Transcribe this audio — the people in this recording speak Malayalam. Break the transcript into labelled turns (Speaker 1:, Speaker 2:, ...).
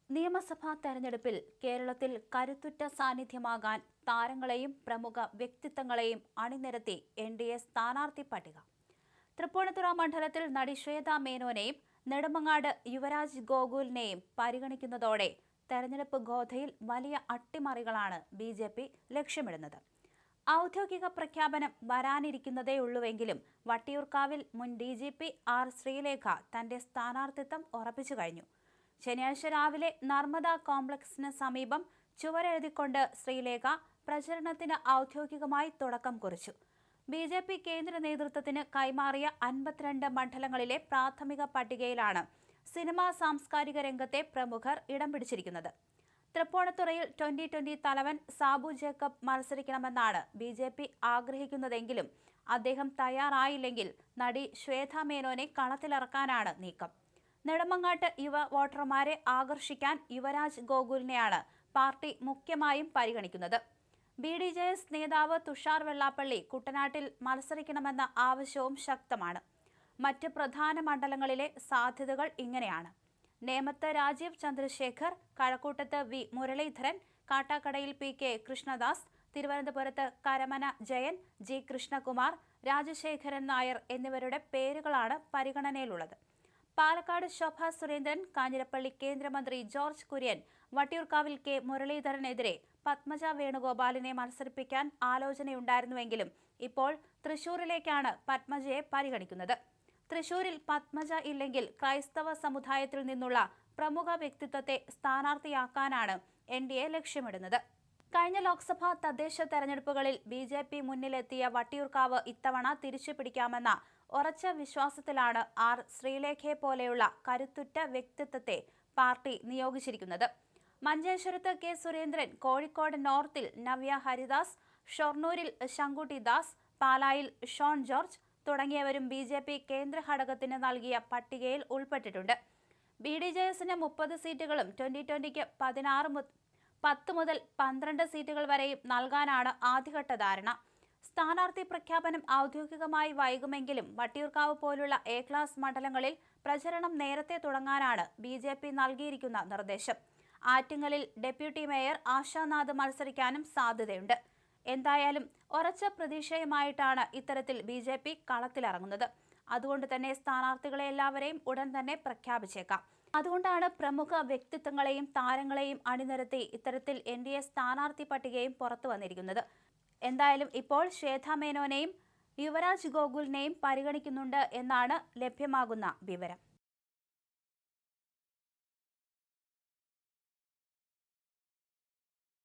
Speaker 1: നിയമസഭാ തെരഞ്ഞെടുപ്പിൽ കേരളത്തിൽ കരുത്തുറ്റ സാന്നിധ്യമാകാൻ താരങ്ങളെയും പ്രമുഖ വ്യക്തിത്വങ്ങളെയും അണിനിരത്തി എൻ.ഡി.എ സ്ഥാനാർത്ഥി പട്ടിക. തൃപ്പൂണിത്തുറ മണ്ഡലത്തിൽ നടി ശ്വേതാ മേനോനെയും നെടുമങ്ങാട് യുവരാജ് ഗോകുലിനെയും പരിഗണിക്കുന്നതോടെ തെരഞ്ഞെടുപ്പ് ഗോധയിൽ വലിയ അട്ടിമറികളാണ് ബി.ജെ.പി ലക്ഷ്യമിടുന്നത്. ഔദ്യോഗിക പ്രഖ്യാപനം വരാനിരിക്കുന്നതേയുള്ളൂവെങ്കിലും വട്ടിയൂർക്കാവിൽ മുൻ ഡി.ജി.പി ആർ. ശ്രീലേഖ തന്റെ സ്ഥാനാർത്ഥിത്വം ഉറപ്പിച്ചു കഴിഞ്ഞു. ശനിയാഴ്ച രാവിലെ നർമ്മദ കോംപ്ലക്സിന് സമീപം ചുവരെഴുതിക്കൊണ്ട് ശ്രീലേഖ പ്രചരണത്തിന് ഔദ്യോഗികമായി തുടക്കം കുറിച്ചു. ബി.ജെ.പി കേന്ദ്ര നേതൃത്വത്തിന് കൈമാറിയ 52 മണ്ഡലങ്ങളിലെ പ്രാഥമിക പട്ടികയിലാണ് സിനിമാ സാംസ്കാരിക രംഗത്തെ പ്രമുഖർ ഇടം പിടിച്ചിരിക്കുന്നത്. തൃപ്പൂണിത്തുറയിൽ 2020 തലവൻ സാബു ജേക്കബ് മത്സരിക്കണമെന്നാണ് ബി.ജെ.പി ആഗ്രഹിക്കുന്നതെങ്കിലും അദ്ദേഹം തയ്യാറായില്ലെങ്കിൽ നടി ശ്വേതാ മേനോനെ കളത്തിലിറക്കാനാണ് നീക്കം. നെടുമങ്ങാട്ട് യുവ വോട്ടർമാരെ ആകർഷിക്കാൻ യുവരാജ് ഗോകുലിനെയാണ് പാർട്ടി മുഖ്യമായും പരിഗണിക്കുന്നത്. ബി.ഡി.ജെ.എസ് നേതാവ് തുഷാർ വെള്ളാപ്പള്ളി കുട്ടനാട്ടിൽ മത്സരിക്കണമെന്ന ആവശ്യവും ശക്തമാണ്. മറ്റ് പ്രധാന മണ്ഡലങ്ങളിലെ സാധ്യതകൾ ഇങ്ങനെയാണ്: നേമത്ത് രാജീവ് ചന്ദ്രശേഖർ, കഴക്കൂട്ടത്ത് വി. മുരളീധരൻ, കാട്ടാക്കടയിൽ പി.കെ. കൃഷ്ണദാസ്, തിരുവനന്തപുരത്ത് കരമന ജയൻ, ജി. കൃഷ്ണകുമാർ, രാജശേഖരൻ നായർ എന്നിവരുടെ പേരുകളാണ് പരിഗണനയിലുള്ളത്. പാലക്കാട് ശോഭ സുരേന്ദ്രൻ, കാഞ്ഞിരപ്പള്ളി കേന്ദ്രമന്ത്രി ജോർജ് കുര്യൻ, വട്ടിയൂർക്കാവിൽ കെ. മുരളീധരനെതിരെ പത്മജ വേണുഗോപാലിനെ മത്സരിപ്പിക്കാൻ ആലോചനയുണ്ടായിരുന്നുവെങ്കിലും ഇപ്പോൾ തൃശൂരിലേക്കാണ് പത്മജയെ പരിഗണിക്കുന്നത്. തൃശൂരിൽ പത്മജ ഇല്ലെങ്കിൽ ക്രൈസ്തവ സമുദായത്തിൽ നിന്നുള്ള പ്രമുഖ വ്യക്തിത്വത്തെ സ്ഥാനാർത്ഥിയാക്കാനാണ് എൻ.ഡി.എ ലക്ഷ്യമിടുന്നത്. കഴിഞ്ഞ ലോക്സഭാ തദ്ദേശ തെരഞ്ഞെടുപ്പുകളിൽ ബി.ജെ.പി മുന്നിലെത്തിയ വട്ടിയൂർക്കാവ് ഇത്തവണ തിരിച്ചുപിടിക്കാമെന്ന ഉറച്ച വിശ്വാസത്തിലാണ് ആർ. ശ്രീലേഖയെ പോലെയുള്ള കരുത്തുറ്റ വ്യക്തിത്വത്തെ പാർട്ടി നിയോഗിച്ചിരിക്കുന്നത്. മഞ്ചേശ്വരത്ത് കെ. സുരേന്ദ്രൻ, കോഴിക്കോട് നോർത്തിൽ നവ്യ ഹരിദാസ്, ഷൊർണൂരിൽ ശങ്കുട്ടി ദാസ്, പാലായിൽ ഷോൺ ജോർജ് തുടങ്ങിയവരും ബി.ജെ.പി കേന്ദ്ര ഘടകത്തിന് നൽകിയ പട്ടികയിൽ ഉൾപ്പെട്ടിട്ടുണ്ട്. ബി.ഡി.ജെ.എസിന് 30 സീറ്റുകളും 2020ക്ക് 10 മുതൽ 12 സീറ്റുകൾ വരെയും നൽകാനാണ് ആദ്യഘട്ട ധാരണ. സ്ഥാനാർത്ഥി പ്രഖ്യാപനം ഔദ്യോഗികമായി വൈകുമെങ്കിലും വട്ടിയൂർക്കാവ് പോലുള്ള എ ക്ലാസ് മണ്ഡലങ്ങളിൽ പ്രചരണം നേരത്തെ തുടങ്ങാനാണ് ബി.ജെ.പി നൽകിയിരിക്കുന്ന നിർദ്ദേശം. ആറ്റിങ്ങലിൽ ഡെപ്യൂട്ടി മേയർ ആശാനാഥ് മത്സരിക്കാനും സാധ്യതയുണ്ട്. എന്തായാലും ഉറച്ച പ്രതീക്ഷയുമായിട്ടാണ് ഇത്തരത്തിൽ ബി.ജെ.പി കളത്തിലിറങ്ങുന്നത്. അതുകൊണ്ട് തന്നെ സ്ഥാനാർത്ഥികളെ എല്ലാവരെയും ഉടൻ തന്നെ പ്രഖ്യാപിച്ചേക്കാം. അതുകൊണ്ടാണ് പ്രമുഖ വ്യക്തിത്വങ്ങളെയും താരങ്ങളെയും അണിനിരത്തി ഇത്തരത്തിൽ എൻ.ഡി.എ സ്ഥാനാർത്ഥി പട്ടികയും പുറത്തു വന്നിരിക്കുന്നത്. എന്തായാലും ഇപ്പോൾ ശ്വേതാ മേനോനെയും യുവരാജ് ഗോകുലിനെയും പരിഗണിക്കുന്നുണ്ട് എന്നാണ് ലഭ്യമാകുന്ന വിവരം.